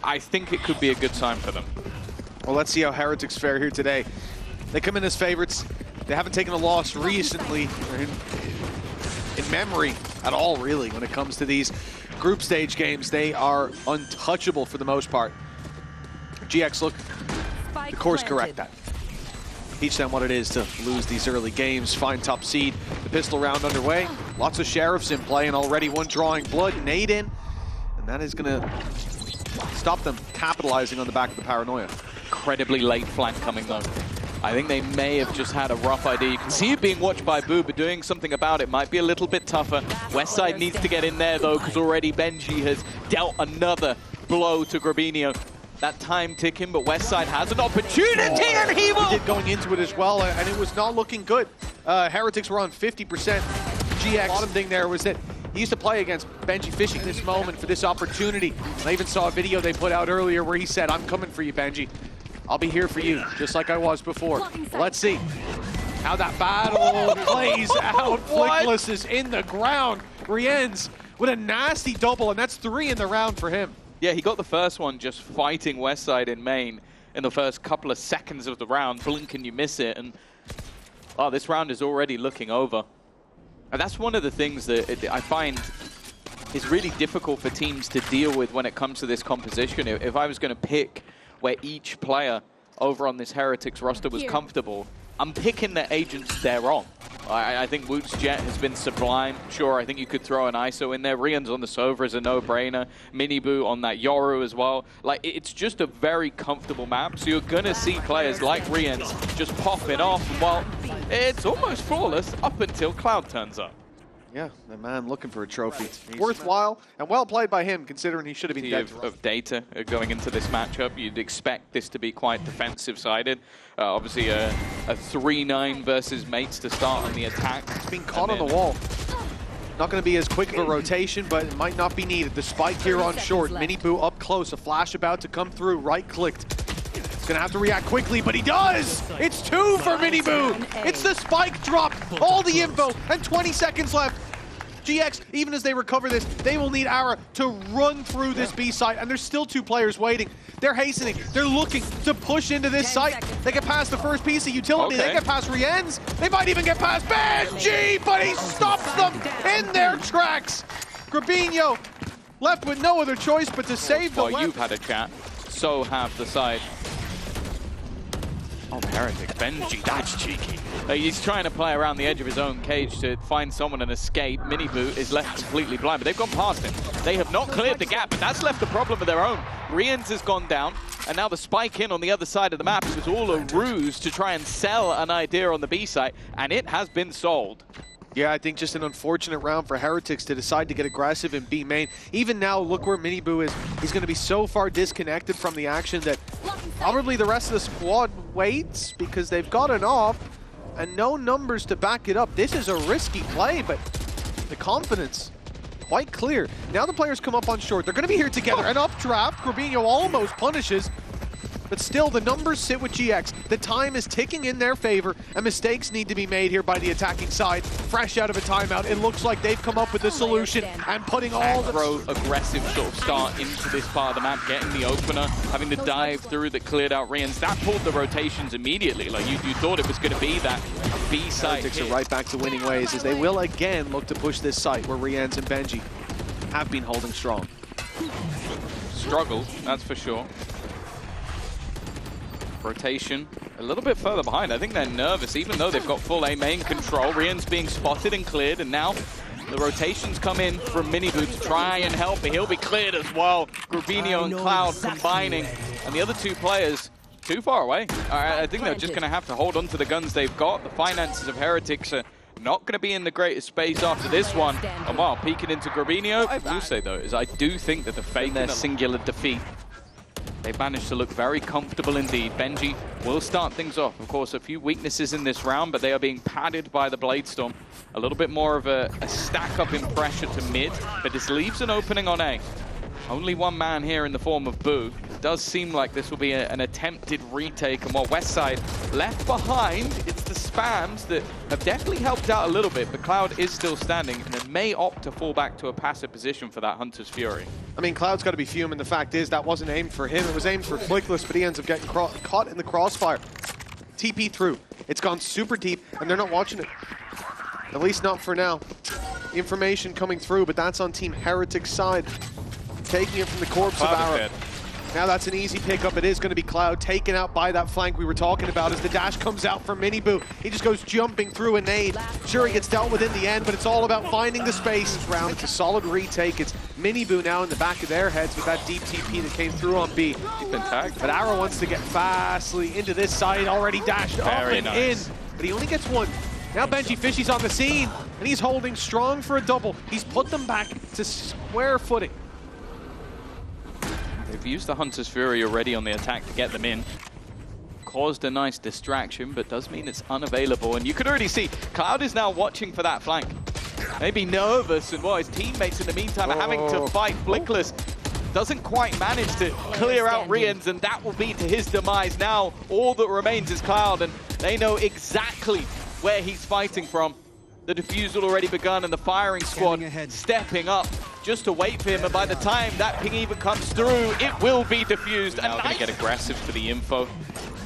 I think it could be a good sign for them. Well, let's see how Heretics fare here today. They come in as favorites. They haven't taken a loss recently, in memory at all, really, when it comes to these group stage games. They are untouchable for the most part. GX look to course correct that. Teach them what it is to lose these early games, find top seed. The pistol round underway. Lots of Sheriffs in play, and already one drawing blood. Nade in, and that is going to stop them capitalizing on the back of the paranoia. Incredibly late flank coming, though. I think they may have just had a rough idea. You can see it being watched by Boo, but doing something about it might be a little bit tougher. Westside needs to get in there, though, because already Benji has dealt another blow to Grubinho. That time ticking, but Westside has an opportunity, and he will! He did going into it as well, and it was not looking good. Heretics were on 50%. GX, bottom thing there was that he used to play against benjyfishy in this moment for this opportunity. I even saw a video they put out earlier where he said, "I'm coming for you, Benji. I'll be here for you, just like I was before." Let's see how that battle plays out. Flickless is in the ground. RieNs with a nasty double, and that's 3 in the round for him. Yeah, he got the first one just fighting Westside in main in the first couple of seconds of the round. Blink and you miss it, and oh, this round is already looking over. And that's one of the things that I find is really difficult for teams to deal with when it comes to this composition. If I was going to pick where each player over on this Heretics roster was comfortable, I'm picking the agents they're on. I think Woot's Jet has been sublime. Sure, I think you could throw an ISO in there. RieNs on the Sova is a no-brainer. MiniBoo on that Yoru as well. Like, it's just a very comfortable map, so you're going to see players like RieNs just popping off. Well, it's almost flawless up until Cloud turns up. Yeah, the man looking for a trophy. Worthwhile and well played by him, considering he should have been dead. Of data going into this matchup, you'd expect this to be quite defensive-sided. Obviously, a 3-9 versus mates to start on the attack. It's being caught on the wall. Not going to be as quick of a rotation, but it might not be needed. The spike here on short. MiniBoo up close. A flash about to come through. Right-clicked. Gonna have to react quickly, but he does! It's 2 for MiniBoo! It's the spike drop, all the info, and 20 seconds left. GX, even as they recover this, they will need Ara to run through this B site, and there's still 2 players waiting. They're hastening, they're looking to push into this site. They get past the first piece of utility, they get past RieNs, they might even get past Benji, but he stops them in their tracks. Grubinho left with no other choice but to save the left. You've had a chat, so have the side. Oh, Heretics, Benji, that's cheeky. He's trying to play around the edge of his own cage to find someone and escape. MiniBoo is left completely blind, but they've gone past him. They have not cleared the gap, but that's left a problem of their own. RieNs has gone down, and now the spike in on the other side of the map. It was all a ruse to try and sell an idea on the B site, and it has been sold. Yeah, I think just an unfortunate round for Heretics to decide to get aggressive in B main. Even now, look where MiniBoo is. He's going to be so far disconnected from the action that probably the rest of the squad waits because they've got an off and no numbers to back it up. This is a risky play, but the confidence quite clear. Now the players come up on short. They're going to be here together. An updraft. Grubinho almost punishes. But still, the numbers sit with GX. The time is ticking in their favor, and mistakes need to be made here by the attacking side. Fresh out of a timeout, it looks like they've come up with the solution and putting all the aggressive sort of start into this part of the map, getting the opener, having the dive through that cleared out RieNs. That pulled the rotations immediately. Like you thought it was going to be that B site. Heretics are right back to winning ways as they will again look to push this site where RieNs and Benji have been holding strong. Struggle, that's for sure. Rotation a little bit further behind. I think they're nervous, even though they've got full A main control. RieNs being spotted and cleared, and now the rotations come in from MiniBoo to try and help, but he'll be cleared as well. Grubinho and Cloud combining, and the other 2 players too far away. I think they're just going to have to hold on to the guns they've got. The finances of Heretics are not going to be in the greatest space after this one. And while peeking into Grubinho, I will say though, is I do think that the fake in their singular defeat, they've managed to look very comfortable indeed. Benji will start things off. Of course, a few weaknesses in this round, but they are being padded by the Bladestorm. A little bit more of a stack up in pressure to mid, but this leaves an opening on A. Only one man here in the form of Boo. It does seem like this will be an attempted retake, and while westside left behind, it's the spams that have definitely helped out a little bit, but Cloud is still standing and then may opt to fall back to a passive position for that Hunter's Fury. I mean, Cloud's got to be fuming. The fact is that wasn't aimed for him. It was aimed for Flickless, but he ends up getting caught in the crossfire. TP through. It's gone super deep, and they're not watching it. At least not for now. Information coming through, but that's on Team Heretics' side. Taking it from the corpse of Ara. Now that's an easy pickup. It is going to be Cloud taken out by that flank we were talking about as the dash comes out from MiniBoo. He just goes jumping through a nade. Sure, he gets dealt with in the end, but it's all about finding the space. This round, it's a solid retake. It's MiniBoo now in the back of their heads with that deep TP that came through on B. He's been tagged. But Ara wants to get fastly into this side, already dashed up and in. But he only gets one. Now benjyfishy's on the scene, and he's holding strong for a double. He's put them back to square footing. They've used the Hunter's Fury already on the attack to get them in. Caused a nice distraction, but does mean it's unavailable. And you could already see, Cloud is now watching for that flank. Maybe nervous, and his teammates in the meantime are having to fight. Flickless doesn't quite manage to clear out RieNs, and that will be to his demise. Now, all that remains is Cloud, and they know exactly where he's fighting from. The defusal already begun, and the firing squad stepping up just to wait for him, and by the time that ping even comes through, it will be defused. And now going to get aggressive for the info.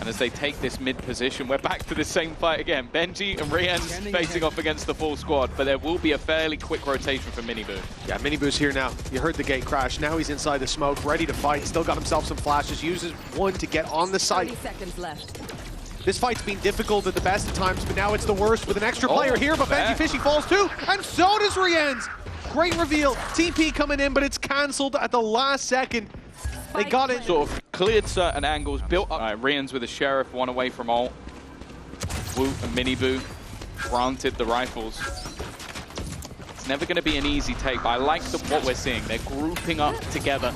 And as they take this mid position, we're back to the same fight again. Benji and RieNs facing off against the full squad, but there will be a fairly quick rotation for MiniBoo. Yeah, MiniBoo's here now. You heard the gate crash. Now he's inside the smoke, ready to fight. Still got himself some flashes. Uses one to get on the site. 30 seconds left. This fight's been difficult at the best of times, but now it's the worst with an extra player here, but benjyfishy falls too, and so does RieNs. Great reveal. TP coming in, but it's cancelled at the last second. They got it. Sort of cleared certain angles, built up. RieNs with a Sheriff, one away from ult. Woot and MiniBoo granted the rifles. It's never going to be an easy take, but I like what we're seeing. They're grouping up together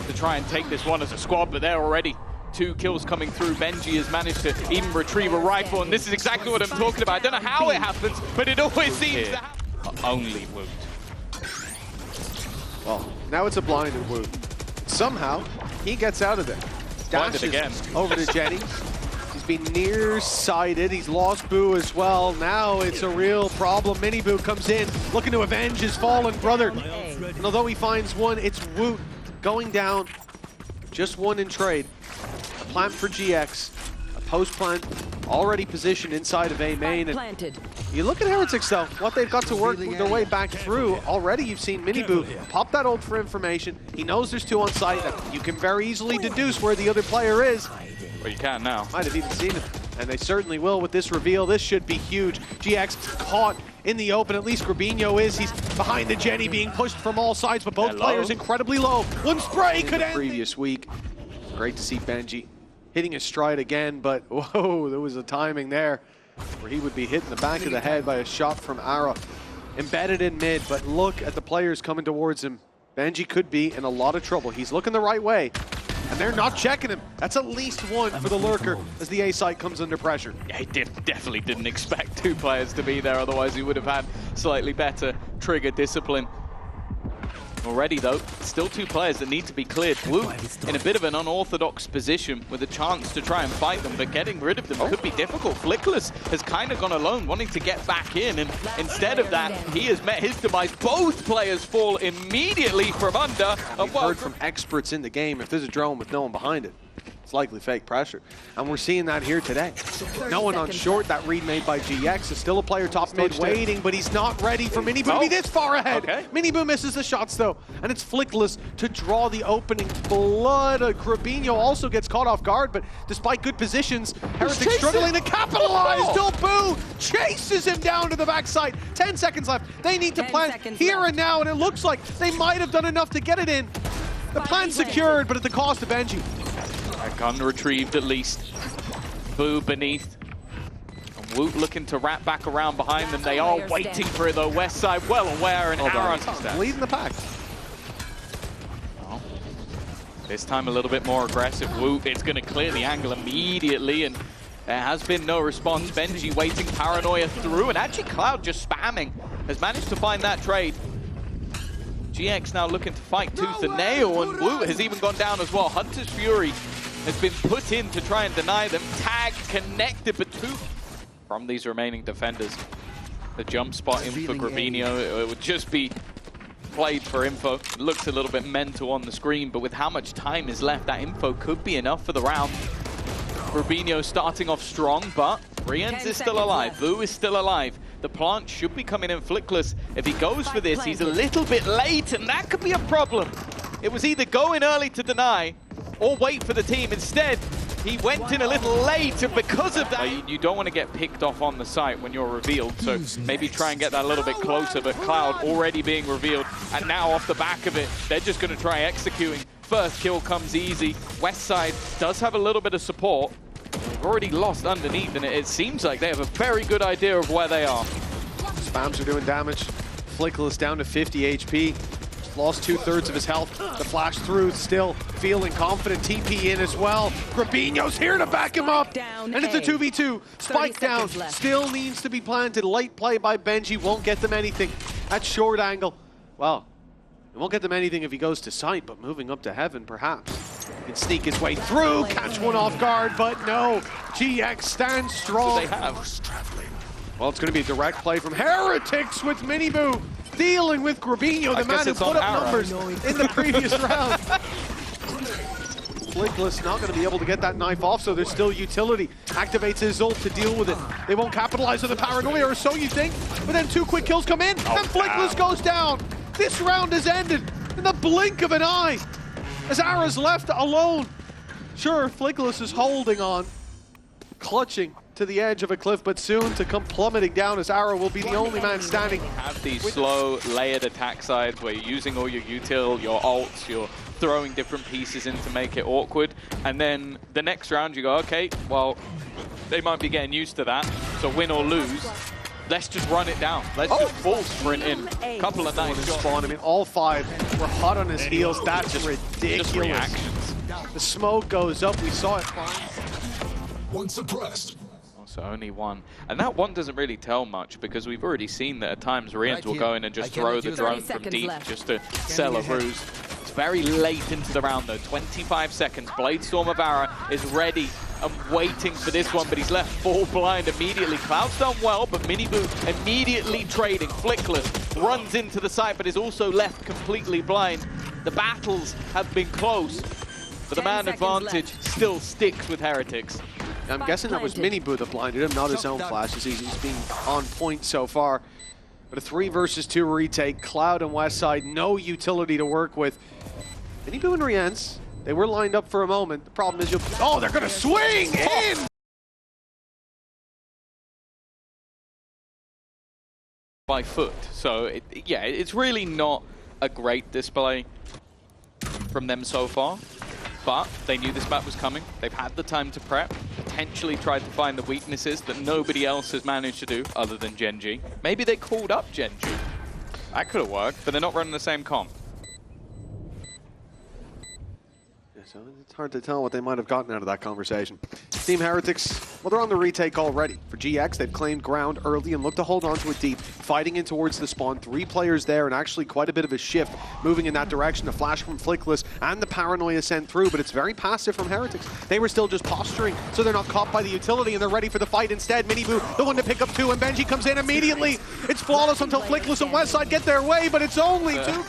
to try and take this one as a squad, but they're already 2 kills coming through. Benji has managed to even retrieve a rifle, and this is exactly what I'm talking about. I don't know how it happens, but it always seems to happen. Only Woot. Well, now it's a blinded Woot. Somehow, he gets out of there. Dashes again. Over to Jenny. He's been nearsighted. He's lost Boo as well. Now it's a real problem. MiniBoo comes in, looking to avenge his fallen brother. And although he finds one, it's Woot going down. Just one in trade. A plant for GX. A post plant already positioned inside of A main. And you look at Heretics though, what they've got to work their way back through. Already you've seen MiniBoo pop that ult for information. He knows there's 2 on site. You can very easily deduce where the other player is. Well, you can now. Might have even seen it. And they certainly will with this reveal. This should be huge. GX caught in the open. At least Grubinho is. He's behind the Jenny, being pushed from all sides, but both players incredibly low. One spray could end. Previous week. Great to see Benji hitting his stride again, but whoa, there was a timing there where he would be hit in the back of the head by a shot from Ara. Embedded in mid, but look at the players coming towards him. Benji could be in a lot of trouble. He's looking the right way, and they're not checking him. That's at least 1 for the lurker as the A site comes under pressure. Yeah, he definitely didn't expect 2 players to be there, otherwise he would have had slightly better trigger discipline. Already though, still 2 players that need to be cleared. Woot in a bit of an unorthodox position with a chance to try and fight them, but getting rid of them could be difficult. Flickless has kind of gone alone, wanting to get back in, and instead of that, he has met his demise. Both players fall immediately from under. We've heard from experts in the game, if there's a drone with no one behind it, it's likely fake pressure. And we're seeing that here today. No one on short. That read made by GX is still a player top mid waiting, but he's not ready for MiniBoo to be this far ahead. MiniBoo misses the shots though, and it's Flickless to draw the opening blood. Grubinho also gets caught off guard, but despite good positions, Heretics struggling to capitalize. Still Boo chases him down to the backside. 10 seconds left. They need to plant here and now, and it looks like they might have done enough to get it in. The plan secured, but at the cost of Benji. A gun retrieved at least. Boo beneath. And Woot looking to wrap back around behind them. They are waiting for it though. Westside well aware, and Aaron leading the pack. Well, this time a little bit more aggressive. Woot is going to clear the angle immediately, and there has been no response. Benji waiting, paranoia through, and actually Cloud just spamming has managed to find that trade. GX now looking to fight tooth and nail, and Wu has even gone down as well. Hunter's Fury has been put in to try and deny them. Tag connected, but two from these remaining defenders. The jump spot in for Grubinho, it would just be played for info. It looks a little bit mental on the screen, but with how much time is left, that info could be enough for the round. Grubinho starting off strong, but RieNs is still alive. Wu is still alive. The plant should be coming in Flickless. If he goes for this, he's a little bit late, and that could be a problem. It was either go in early to deny or wait for the team. Instead, he went in a little late, and because of that, you don't want to get picked off on the site when you're revealed, so maybe try and get that a little bit closer, but Cloud already being revealed, and now off the back of it, they're just going to try executing. First kill comes easy. Westside does have a little bit of support. They've already lost underneath, and it seems like they have a very good idea of where they are. Spams are doing damage. Flickless down to 50 HP. Lost 2/3 of his health. The flash through, still feeling confident. TP in as well. Grubinho's here to back him up. And it's a 2v2. Spike down. Still needs to be planted. Late play by Benji. Won't get them anything. At short angle. Well, it won't get them anything if he goes to sight, but moving up to heaven, perhaps. He can sneak his way through, catch one off guard, but no. GX stands strong. They have. Well, it's going to be a direct play from Heretics with MiniBoo. Dealing with Grubinho, the man who put up numbers in the previous round. Flickless not going to be able to get that knife off, so there's still utility. Activates his ult to deal with it. They won't capitalize on the paranoia, or so you think. But then two quick kills come in, and Flickless goes down. This round has ended in the blink of an eye, as Ara's left alone. Sure, Flickless is holding on, clutching to the edge of a cliff, but soon to come plummeting down, as Ara will be the only man standing. Have these slow, layered attack sides where you're using all your util, your ults, you're throwing different pieces in to make it awkward, and then the next round you go, okay, well, they might be getting used to that, so win or lose, let's just run it down. Let's just full sprint in. Couple of nice shots. Spawn. I mean, all five were hot on his heels. That's just ridiculous. Just reactions. The smoke goes up. We saw it. One suppressed. So only one. And that one doesn't really tell much, because we've already seen that at times RieNs will go in and just throw the drone from deep just to sell a ruse. It's very late into the round though, 25 seconds. Bladestorm of Ara is ready and waiting for this one, but he's left full blind immediately. Cloud's done well, but MiniBoo immediately trading. Flickless runs into the site, but is also left completely blind. The battles have been close, but the man advantage still sticks with Heretics. I'm guessing that was MiniBoo that blinded him, not his own flashes. He's been on point so far. But a 3 versus 2 retake. Cloud and Westside, no utility to work with. MiniBoo and RieNs, they were lined up for a moment. The problem is oh, they're gonna swing in! By foot, so yeah, it's really not a great display from them so far. But they knew this map was coming. They've had the time to prep, potentially tried to find the weaknesses that nobody else has managed to do other than Genji. Maybe they called up Genji. That could have worked, but they're not running the same comp. Yeah, so it's hard to tell what they might have gotten out of that conversation. Team Heretics, well, they're on the retake already. For GX, they've claimed ground early and look to hold on to it deep. Fighting in towards the spawn, 3 players there, and actually quite a bit of a shift moving in that direction. A flash from Flickless and the paranoia sent through, but it's very passive from Heretics. They were still just posturing, so they're not caught by the utility, and they're ready for the fight instead. MiniBoo, the one to pick up 2, and Benji comes in immediately. It's flawless until Flickless and Westside get their way, but it's only 2.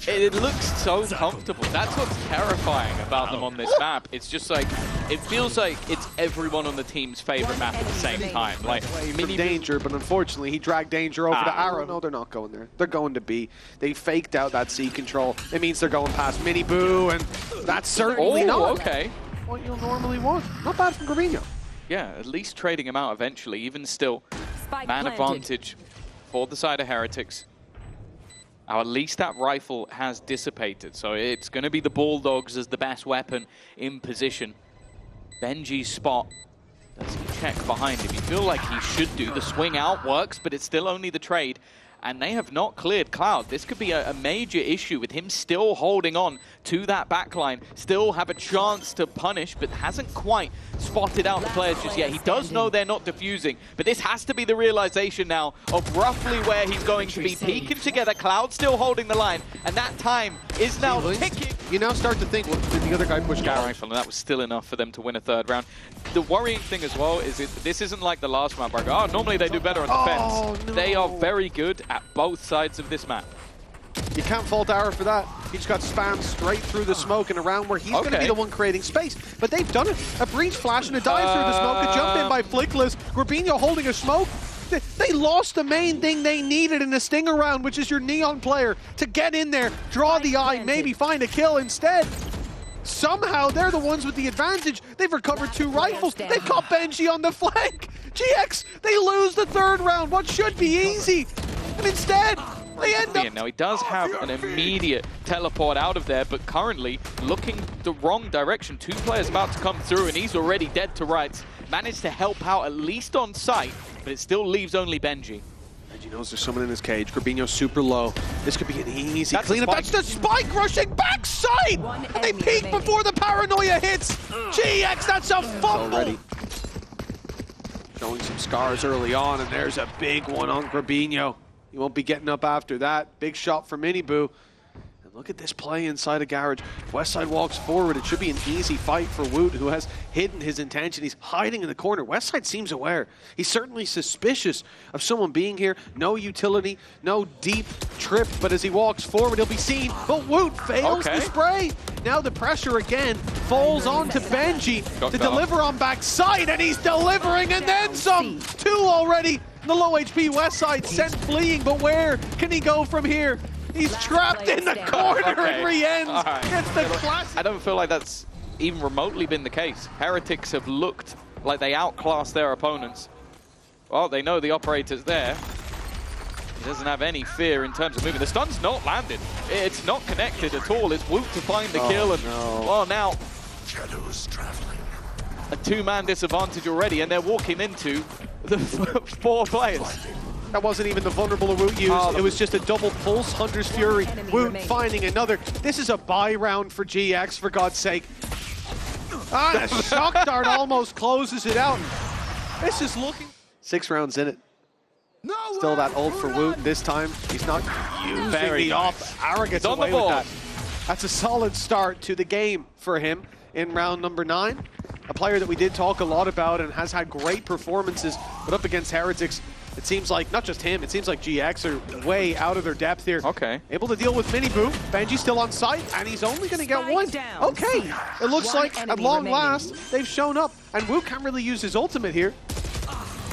It looks so comfortable. That's what's terrifying about them on this map. It's just like, it feels like it's everyone on the team's favorite map at the same time. Like, Danger, but unfortunately he dragged Danger over to Arrow. No, they're not going there. They're going to B. They faked out that C control. It means they're going past MiniBoo, and that's certainly not okay. What you'll normally want. Not bad from Grubinho. Yeah, at least trading him out eventually. Even still, man advantage for the side of Heretics. Now, at least that rifle has dissipated, so it's going to be the Bulldogs as the best weapon in position. Benji's spot, does he check behind him? You feel like he should do. The swing out works, but it's still only the trade. and they have not cleared Cloud. This could be a major issue with him still holding on to that backline, still have a chance to punish, but hasn't quite spotted out the players just yet. He does know they're not defusing, but this has to be the realization now of roughly where he's going to be. Peeking together, Cloud still holding the line, and that time is now ticking. You now start to think, well, did the other guy push down? Rifle, and that was still enough for them to win a third round. The worrying thing as well is this isn't like the last map where I go, oh, normally they do better on defense. No. They are very good at both sides of this map. You can't fault Ara for that. He just got spammed straight through the smoke in a round where he's going to be the one creating space. But they've done it. A breach flash and a dive through the smoke. A jump in by Flickless. Grubinho holding a smoke. They lost the main thing they needed in a stinger round, which is your neon player to get in there, draw the eye, maybe find a kill instead. Somehow they're the ones with the advantage. They've recovered 2 rifles. They've got Benji on the flank. GX, they lose the third round. What should be easy. And instead, they end up... Now he does have an immediate teleport out of there, but currently looking the wrong direction. 2 players about to come through, and he's already dead to rights. Managed to help out at least on sight, but it still leaves only Benji. Benji knows there's someone in his cage. Grubinho's super low. This could be an easy cleanup. That's the spike rushing backside! And they peek before the paranoia hits! GX, that's a fumble! Already showing some scars early on, and there's a big one on Grubinho. He won't be getting up after that. Big shot for MiniBoo. And look at this play inside a garage. Westside walks forward. It should be an easy fight for Woot, who has hidden his intention. He's hiding in the corner. Westside seems aware. He's certainly suspicious of someone being here. No utility, no deep trip, but as he walks forward, he'll be seen. But Woot fails the spray. Now the pressure again falls onto Benji to deliver on backside, and he's delivering and then some. 2 already. The low HP Westside sent fleeing, but where can he go from here? He's trapped in the corner and RieNs gets the classic. I don't feel like that's even remotely been the case. Heretics have looked like they outclassed their opponents. Well, they know the operator's there. He doesn't have any fear in terms of moving. The stun's not landed. It's not connected at all. It's Woot to find the kill, and well, now Shadows traveling. a 2-man disadvantage already, and they're walking into the 4 players. That wasn't even the vulnerable Woot used. It was just a double pulse, Hunter's Fury. Woot finding another. This is a buy round for GX, for God's sake. The shock dart almost closes it out. This is looking... 6 rounds in it. Still that ult for Woot. This time, he's not using the off. Ara gets away with that. That's a solid start to the game for him in round number 9. A player that we did talk a lot about and has had great performances, but up against Heretics, it seems like, not just him, it seems like GX are way out of their depth here. Able to deal with MiniBoo. Benji's still on site, and he's only going to get 1. It looks like at long last, they've shown up, and Woot can't really use his ultimate here.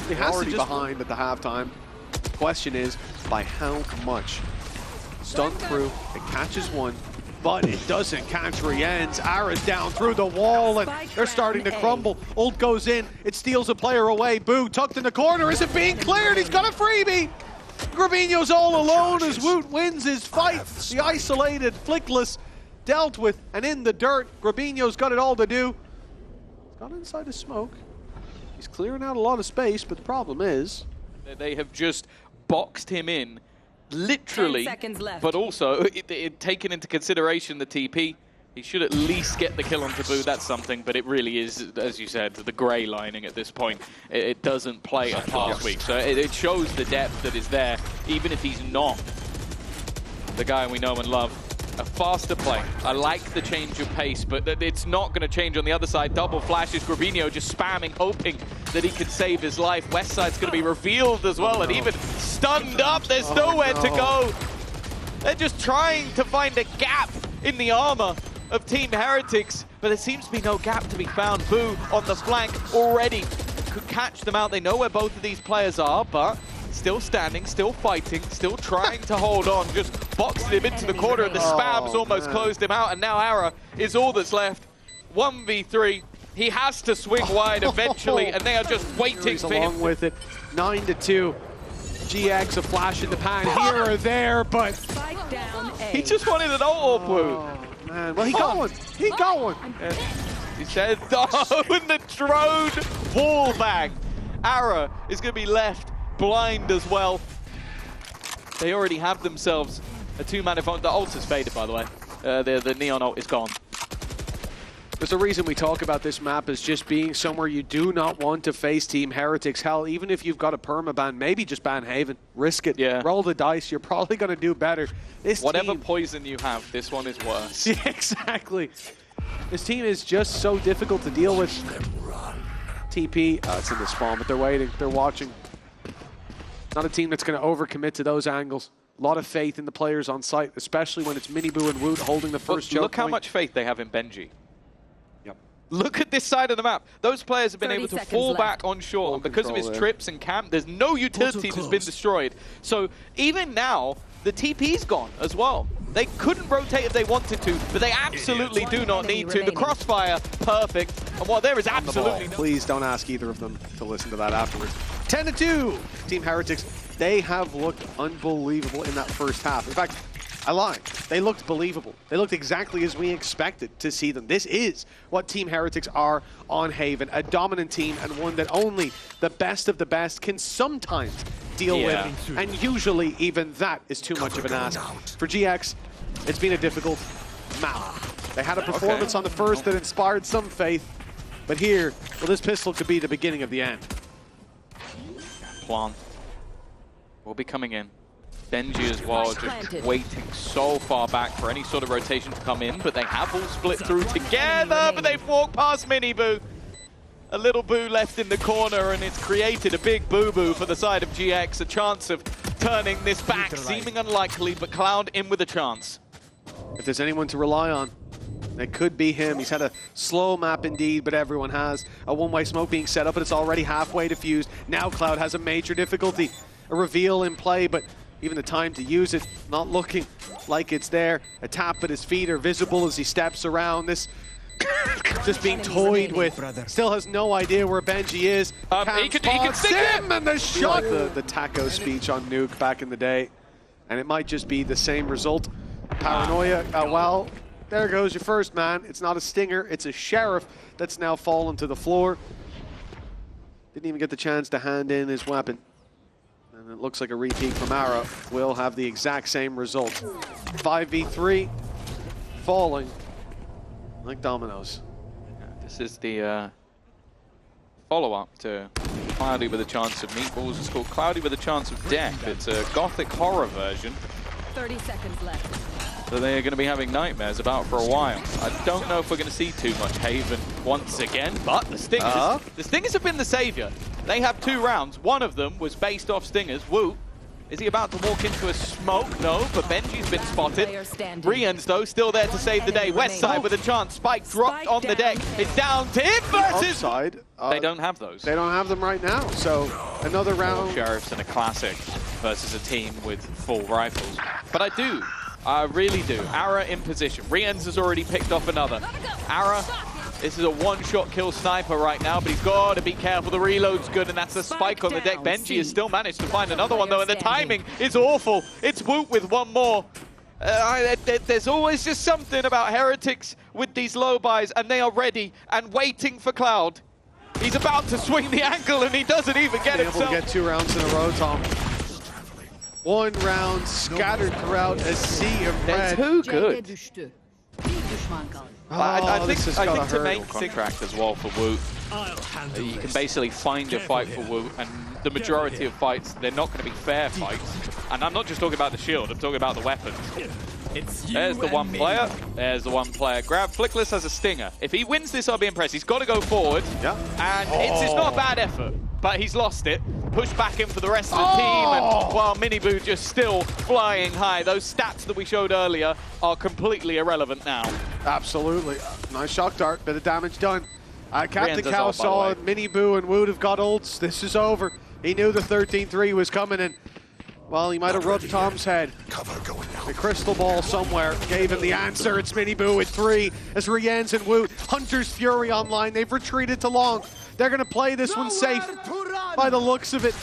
He has to just behind at the halftime. Question is, by how much? Stun through, it catches 1. But it doesn't catch RieNs. Ara's down through the wall, and they're starting to crumble. Ult goes in, it steals a player away. Boo tucked in the corner, is it being cleared? He's got a freebie! Grubinho's all alone as Woot wins his fight. The isolated, Flickless, dealt with, and in the dirt. Grubinho's got it all to do. He's got inside the smoke. He's clearing out a lot of space, but the problem is... they have just boxed him in. Literally, but also taken into consideration the TP. He should at least get the kill onto Boo. That's something, but it really is, as you said, the grey lining at this point. It doesn't play a fast week, so it shows the depth that is there, even if he's not the guy we know and love. A faster play. I like the change of pace, but it's not going to change on the other side. Double flashes, Grubinho just spamming, hoping that he can save his life. Westside's going to be revealed as well, and even stunned up, there's nowhere to go. They're just trying to find a gap in the armor of Team Heretics, but there seems to be no gap to be found. Boo on the flank already could catch them out. They know where both of these players are, but still standing, still fighting, still trying to hold on, just boxing him into the corner, and the spams almost closed him out, and now Ara is all that's left. 1v3. He has to swing wide eventually, and they are just waiting for him. Along with it, 9-2. GX a flash in the pan here or there, but he just wanted an ult, Woot. Man, well, he got one. He got one. He said, oh, and the drone wall bang. Ara is going to be left blind as well. They already have themselves a two-man advantage. The ult has faded, by the way. The Neon ult is gone. There's a reason we talk about this map as just being somewhere you do not want to face Team Heretics. Hell, even if you've got a permaban, maybe just ban Haven. Risk it. Yeah. Roll the dice. You're probably going to do better. This Whatever team... poison you have, this one is worse. Yeah, exactly. This team is just so difficult to deal with. TP, it's in the spawn, but they're waiting. They're watching. Not a team that's going to overcommit to those angles. A lot of faith in the players on site, especially when it's MiniBoo and Woot holding the first choke Look how point. much faith they have in Benji. Yep. Look at this side of the map. Those players have been able to fall back on short, and because of his control trips and camp, there's no utility that's been destroyed. So even now, the TP's gone as well. They couldn't rotate if they wanted to, but they absolutely do not need to. The crossfire, perfect. And while there is absolutely no... Please don't ask either of them to listen to that afterwards. 10-2, Team Heretics. They have looked unbelievable in that first half. In fact, I lied. They looked believable. They looked exactly as we expected to see them. This is what Team Heretics are on Haven. A dominant team and one that only the best of the best can sometimes deal with. And usually even that is too much of an ask. For GX, it's been a difficult map. They had a performance on the first that inspired some faith. But here, well, this pistol could be the beginning of the end. Plant will be coming in. Benji as well, just waiting so far back for any sort of rotation to come in, but they have all split through together, but they've walked past MiniBoo. A little boo left in the corner, and it's created a big boo-boo for the side of GX, a chance of turning this back, seeming unlikely, but Cloud in with a chance. If there's anyone to rely on, it could be him. He's had a slow map indeed, but everyone has. A one-way smoke being set up, but it's already halfway diffused. Now Cloud has a major difficulty. A reveal in play, but even the time to use it, not looking like it's there. A tap at his feet are visible as he steps around. This just being toyed with. Still has no idea where Benji is. He can sing it! And the shot! The taco speech on Nuke back in the day. And it might just be the same result. Paranoia, well, there goes your first man. It's not a stinger, it's a sheriff that's now fallen to the floor. Didn't even get the chance to hand in his weapon. And it looks like a repeat from Ara will have the exact same result. 5v3, falling like dominoes. Yeah, this is the follow-up to Cloudy with a Chance of Meatballs. It's called Cloudy with a Chance of Death. It's a gothic horror version. 30 seconds left. So they're going to be having nightmares about for a while. I don't know if we're going to see too much Haven once again, but the Stingers have been the savior. They have 2 rounds. One of them was based off Stingers. Woot, is he about to walk into a smoke? No, but Benji's been spotted. RieNs, though, still there to save the day. Westside with a chance. Spike dropped on the deck. It's down to him versus... Upside, they don't have those. They don't have them right now, so another round. Sheriffs and a classic versus a team with full rifles. But I really do. Ara in position. RieNs has already picked off another. Ara, this is a one-shot kill sniper right now, but he's got to be careful. The reload's good, and that's a spike on the deck. Benji has still managed to find another one, though, and the timing is awful. It's Woot with one more. There's always just something about Heretics with these low buys, and they are ready and waiting for Cloud. He's about to swing the ankle, and he doesn't even get himself. Able to get 2 rounds in a row, Tom. 1 round scattered throughout a sea of red. They're too good. I think to make things cracked as well for Woot, you can basically find a fight for Woot, and the majority of fights, they're not going to be fair fights. And I'm not just talking about the shield, I'm talking about the weapons. There's the one player. There's the one player. Grab. Flickless has a stinger. If he wins this, I'll be impressed. He's got to go forward. Yeah. And it's not a bad effort, but he's lost it. Push back in for the rest of the team, and while MiniBoo just still flying high. Those stats that we showed earlier are completely irrelevant now. Absolutely. Nice shock dart. Bit of damage done. Captain Cow saw MiniBoo and Woot have got ults. This is over. He knew the 13-3 was coming, and well, he might have rubbed Tom's head. The crystal ball somewhere gave him the answer. It's MiniBoo with 3 as RieNs and Woot. Hunter's Fury online. They've retreated to long. They're going to play this one safe by the looks of it.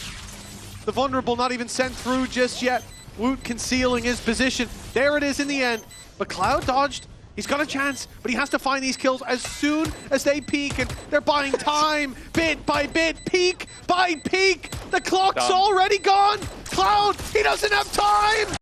The vulnerable not even sent through just yet. Woot concealing his position. There it is in the end. But Cloud dodged He's got a chance, but he has to find these kills as soon as they peak, and they're buying time, bit by bit, peak by peak. The clock's already gone. Cloud, he doesn't have time.